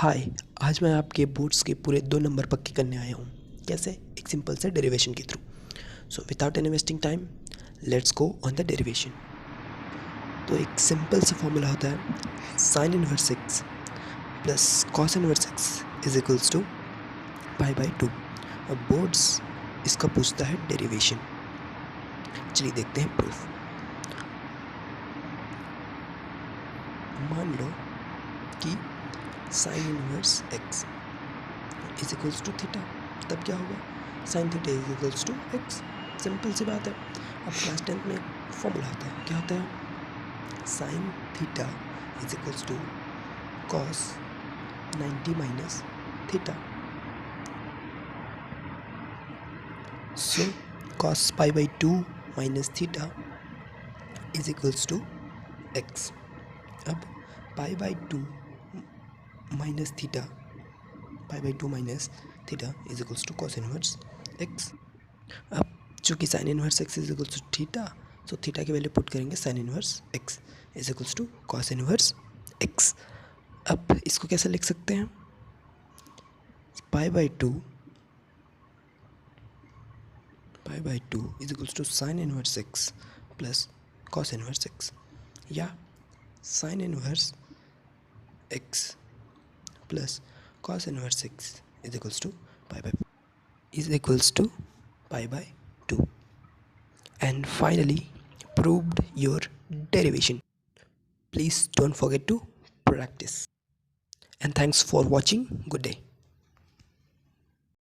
हाय। आज मैं आपके बोर्ड्स के पूरे 2 नंबर पक्के करने आया हूँ। कैसे? एक सिंपल से डेरिवेशन के through. So without any wasting time let's go on the derivation. तो एक सिंपल सा फॉर्मूला होता है sine inverse x plus cos inverse x is equals to pi by 2। अब बोर्ड्स इसका पूछता है डेरिवेशन। चलिए देखते हैं प्रूफ। मान लो कि sine inverse x is equals to theta, तब क्या होगा? Sine theta is equals to x. Simple सी बात है। अब क्लास 10th में एक फॉर्मूला होता है, क्या होता है? Sine theta is equals to cos 90 minus theta. So cos pi by 2 minus theta is equals to x. अब pi by 2 minus theta, pi by 2 minus theta is equals to cos inverse x. अब चूँकि sine inverse x is equals to theta, so theta की value put करेंगे sine inverse x is equals to cos inverse x. अब इसको कैसे लिख सकते हैं? Pi by 2 is equals to sine inverse x plus cos inverse x, या sine inverse x plus cos inverse x is equals to pi by 2 and finally proved your derivation. Please don't forget to practice, and thanks for watching. Good day.